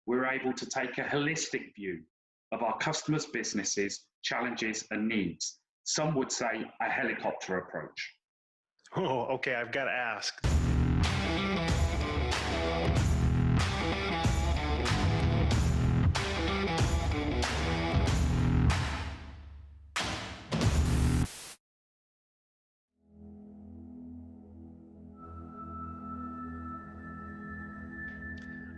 we're able to take a holistic view of our customers' businesses, challenges, and needs. Some would say a helicopter approach. Oh, okay, I've got to ask.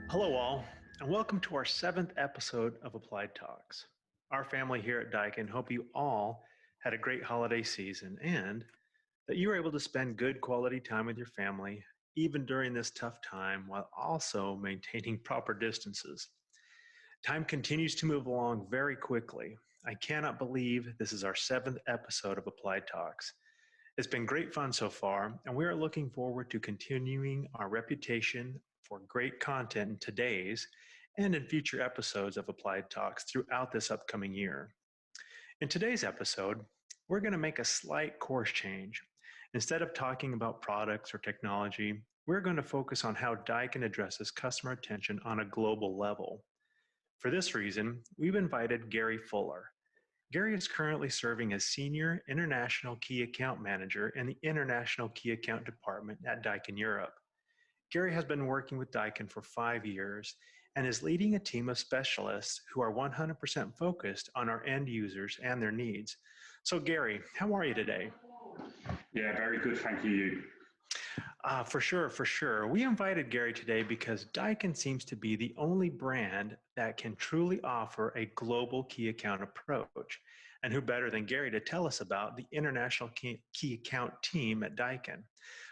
Hello all, and welcome to our 7th episode of Applied Talks. Our family here at Daikin hope you all had a great holiday season and that you were able to spend good quality time with your family, even during this tough time, while also maintaining proper distances. Time continues to move along very quickly. I cannot believe this is our 7th episode of Applied Talks. It's been great fun so far, and we are looking forward to continuing our reputation for great content in today's and in future episodes of Applied Talks throughout this upcoming year. In today's episode, we're going to make a slight course change. Instead of talking about products or technology, we're going to focus on how Daikin addresses customer attention on a global level. For this reason, we've invited Gary Fuller. Gary is currently serving as Senior International Key Account Manager in the International Key Account Department at Daikin Europe. Gary has been working with Daikin for 5 years and is leading a team of specialists who are 100% focused on our end users and their needs. So Gary, how are you today? Yeah, very good, thank you. For sure. We invited Gary today because Daikin seems to be the only brand that can truly offer a global key account approach. And who better than Gary to tell us about the international key account team at Daikin?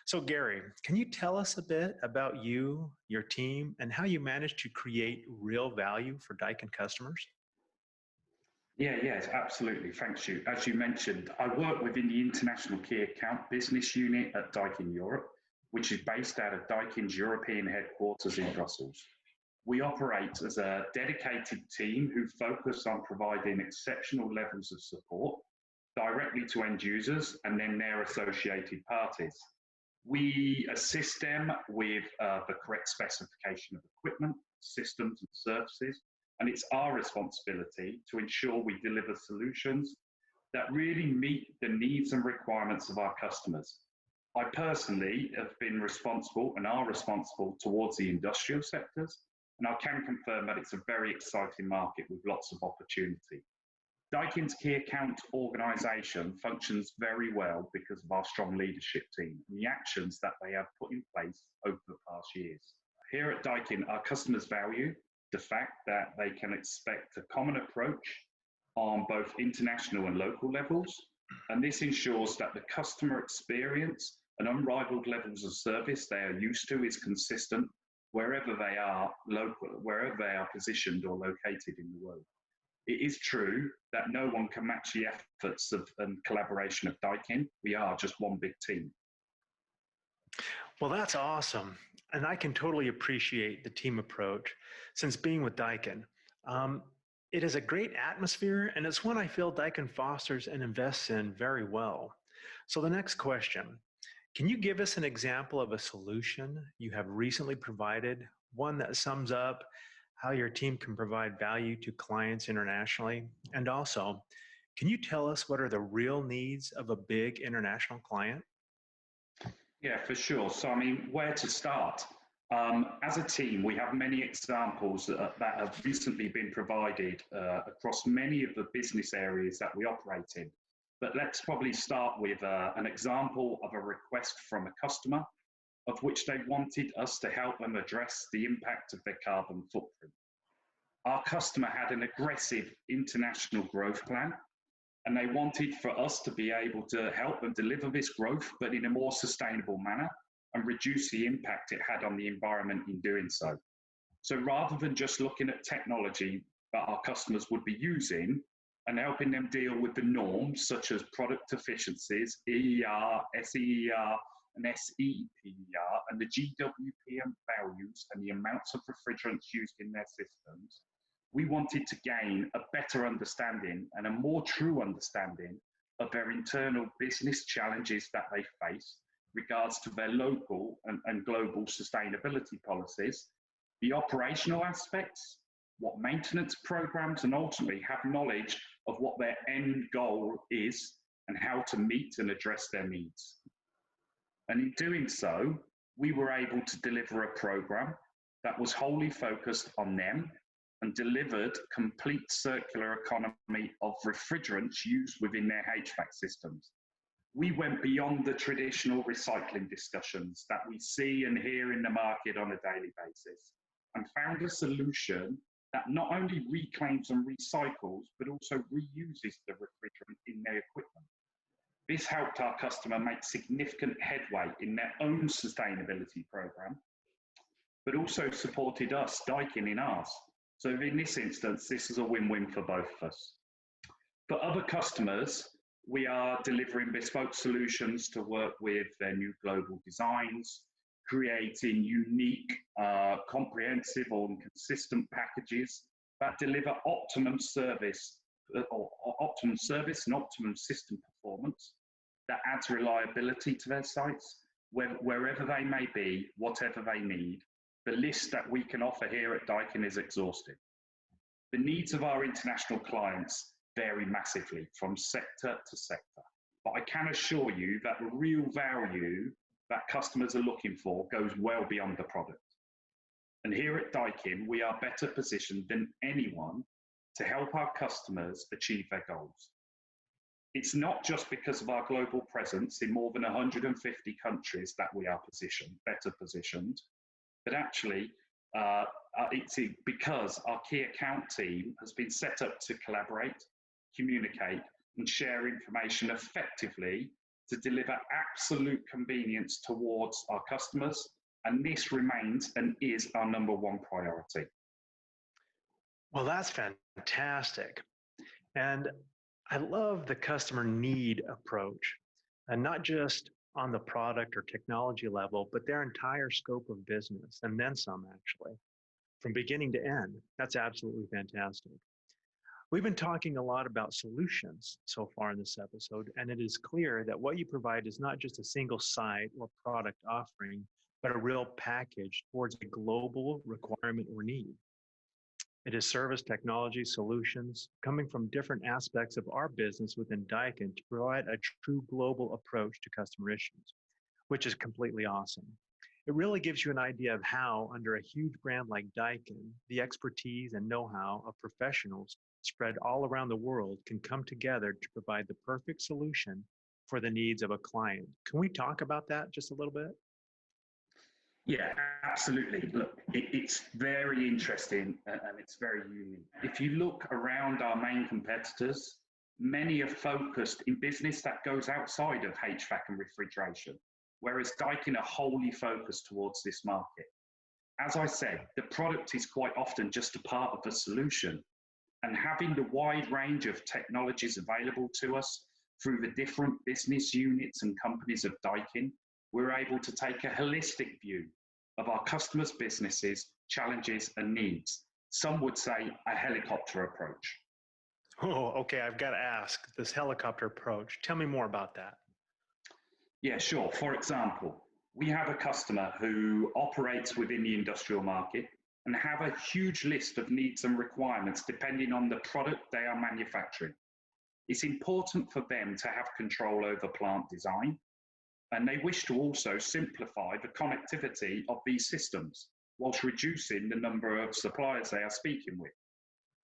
So Gary, can you tell us a bit about you, your team, and how you managed to create real value for Daikin customers? Yes, absolutely. Thanks, you. As you mentioned, I work within the International Key Account Business Unit at Daikin Europe, which is based out of Daikin's European headquarters in Brussels. We operate as a dedicated team who focus on providing exceptional levels of support directly to end users and then their associated parties. We assist them with the correct specification of equipment, systems and services, and it's our responsibility to ensure we deliver solutions that really meet the needs and requirements of our customers. I personally have been responsible and are responsible towards the industrial sectors, and I can confirm that it's a very exciting market with lots of opportunity. Daikin's key account organisation functions very well because of our strong leadership team and the actions that they have put in place over the past years. Here at Daikin, our customers value the fact that they can expect a common approach on both international and local levels, and this ensures that the customer experience and unrivaled levels of service they are used to is consistent wherever they are positioned or located in the world. It is true that no one can match the efforts and collaboration of Daikin. We are just one big team. Well, that's awesome. And I can totally appreciate the team approach since being with Daikin. It is a great atmosphere, and it's one I feel Daikin fosters and invests in very well. So the next question, can you give us an example of a solution you have recently provided, one that sums up how your team can provide value to clients internationally? And also, can you tell us what are the real needs of a big international client? Yeah, for sure. So, where to start? As a team, we have many examples that have recently been provided across many of the business areas that we operate in. But let's probably start with an example of a request from a customer of which they wanted us to help them address the impact of their carbon footprint. Our customer had an aggressive international growth plan, and they wanted for us to be able to help them deliver this growth, but in a more sustainable manner and reduce the impact it had on the environment in doing so. So rather than just looking at technology that our customers would be using and helping them deal with the norms such as product efficiencies, EER, SEER, and SEPER, and the GWPM values and the amounts of refrigerants used in their systems, we wanted to gain a better understanding and a more true understanding of their internal business challenges that they face regards to their local and global sustainability policies, the operational aspects, what maintenance programs, and ultimately have knowledge of what their end goal is and how to meet and address their needs. And in doing so, we were able to deliver a program that was wholly focused on them and delivered complete circular economy of refrigerants used within their HVAC systems. We went beyond the traditional recycling discussions that we see and hear in the market on a daily basis and found a solution that not only reclaims and recycles, but also reuses the refrigerant in their equipment. This helped our customer make significant headway in their own sustainability program, but also supported us, Daikin, in ours. So in this instance, this is a win-win for both of us. For other customers, we are delivering bespoke solutions to work with their new global designs, creating unique, comprehensive and consistent packages that deliver optimum service and optimum system performance that adds reliability to their sites, wherever they may be, whatever they need. The list that we can offer here at Daikin is exhaustive. The needs of our international clients vary massively from sector to sector, but I can assure you that the real value that customers are looking for goes well beyond the product. And here at Daikin, we are better positioned than anyone to help our customers achieve their goals. It's not just because of our global presence in more than 150 countries that we are better positioned, but actually it's because our key account team has been set up to collaborate, communicate, and share information effectively to deliver absolute convenience towards our customers, and this remains and is our number one priority. Well, that's fantastic. And I love the customer need approach, and not just on the product or technology level, but their entire scope of business, and then some actually, from beginning to end. That's absolutely fantastic. We've been talking a lot about solutions so far in this episode, and it is clear that what you provide is not just a single site or product offering, but a real package towards a global requirement or need. It is service, technology, solutions coming from different aspects of our business within Daikin to provide a true global approach to customer issues, which is completely awesome. It really gives you an idea of how, under a huge brand like Daikin, the expertise and know-how of professionals spread all around the world can come together to provide the perfect solution for the needs of a client. Can we talk about that just a little bit? Yeah, absolutely. Look, it's very interesting and it's very unique. If you look around our main competitors, many are focused in business that goes outside of HVAC and refrigeration, whereas Daikin are wholly focused towards this market. As I said, the product is quite often just a part of the solution, and having the wide range of technologies available to us through the different business units and companies of Daikin, we're able to take a holistic view of our customers' businesses, challenges, and needs. Some would say a helicopter approach. Oh, okay, I've got to ask, this helicopter approach, tell me more about that. Yeah, sure. For example, we have a customer who operates within the industrial market and have a huge list of needs and requirements depending on the product they are manufacturing. It's important for them to have control over plant design, and they wish to also simplify the connectivity of these systems whilst reducing the number of suppliers they are speaking with.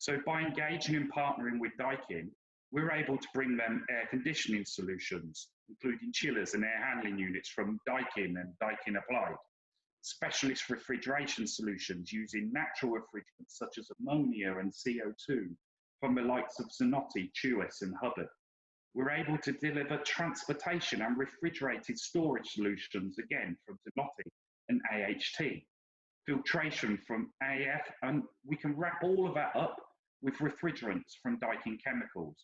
So by engaging and partnering with Daikin, we're able to bring them air conditioning solutions, including chillers and air handling units from Daikin and Daikin Applied, specialist refrigeration solutions using natural refrigerants such as ammonia and CO2 from the likes of Zanotti, Chewis and Hubbard. We're able to deliver transportation and refrigerated storage solutions, again, from Zanotti and AHT, filtration from AF, and we can wrap all of that up with refrigerants from Daikin Chemicals.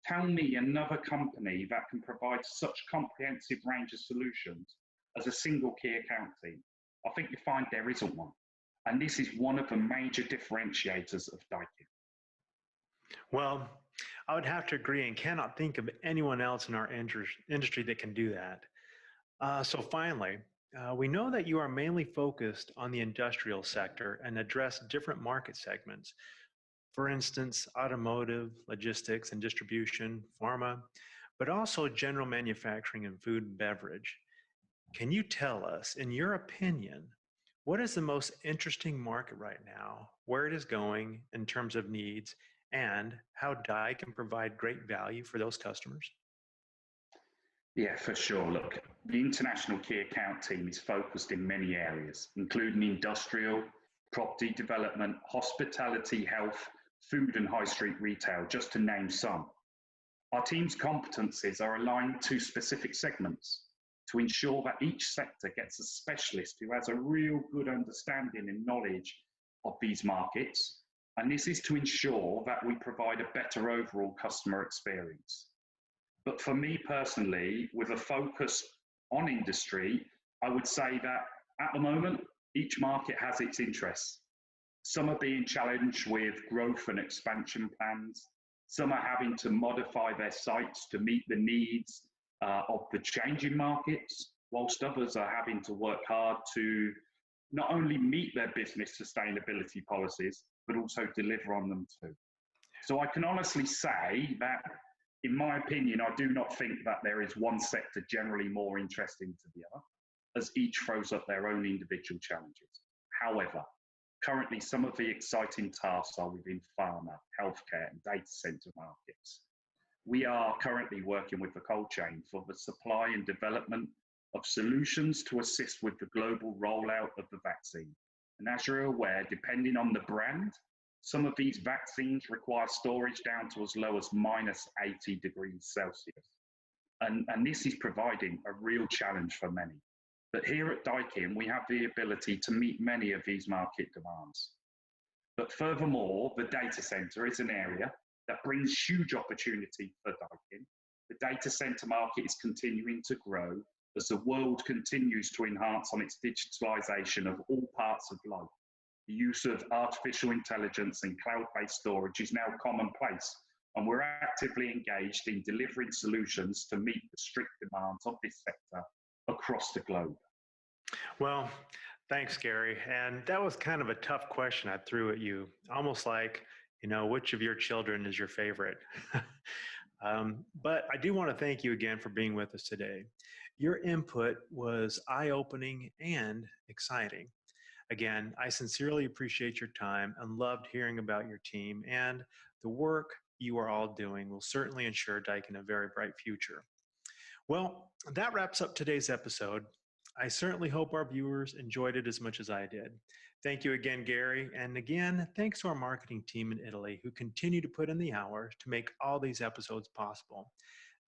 Tell me another company that can provide such comprehensive range of solutions as a single key account team. I think you find there isn't one. And this is one of the major differentiators of Daikin. Well, I would have to agree and cannot think of anyone else in our industry that can do that. So finally, We know that you are mainly focused on the industrial sector and address different market segments. For instance, automotive, logistics and distribution, pharma, but also general manufacturing and food and beverage. Can you tell us, in your opinion, what is the most interesting market right now, where it is going in terms of needs, and how Dye can provide great value for those customers? Yeah, for sure. Look, the international key account team is focused in many areas, including industrial, property development, hospitality, health, food and high street retail, just to name some. Our team's competencies are aligned to specific segments to ensure that each sector gets a specialist who has a real good understanding and knowledge of these markets. And this is to ensure that we provide a better overall customer experience. But for me personally, with a focus on industry, I would say that at the moment, each market has its interests. Some are being challenged with growth and expansion plans. Some are having to modify their sites to meet the needs of the changing markets, whilst others are having to work hard to not only meet their business sustainability policies, but also deliver on them too. So I can honestly say that, in my opinion, I do not think that there is one sector generally more interesting to the other, as each throws up their own individual challenges. However, currently some of the exciting tasks are within pharma, healthcare and data center markets. We are currently working with the cold chain for the supply and development of solutions to assist with the global rollout of the vaccine. And as you're aware, depending on the brand, some of these vaccines require storage down to as low as minus 80 degrees Celsius. And this is providing a real challenge for many. But here at Daikin, we have the ability to meet many of these market demands. But furthermore, the data center is an area that brings huge opportunity for Daikin. The data center market is continuing to grow as the world continues to enhance on its digitalization of all parts of life. The use of artificial intelligence and cloud-based storage is now commonplace, and we're actively engaged in delivering solutions to meet the strict demands of this sector across the globe. Well, thanks, Gary. And that was kind of a tough question I threw at you, almost like, which of your children is your favorite? But I do want to thank you again for being with us today. Your input was eye-opening and exciting. Again, I sincerely appreciate your time and loved hearing about your team, and the work you are all doing will certainly ensure Daikin a very bright future. Well, that wraps up today's episode. I certainly hope our viewers enjoyed it as much as I did. Thank you again, Gary. And again, thanks to our marketing team in Italy who continue to put in the hours to make all these episodes possible.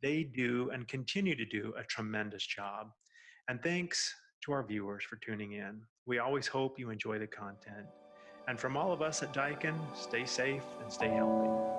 They do and continue to do a tremendous job. And thanks to our viewers for tuning in. We always hope you enjoy the content. And from all of us at Daikin, stay safe and stay healthy.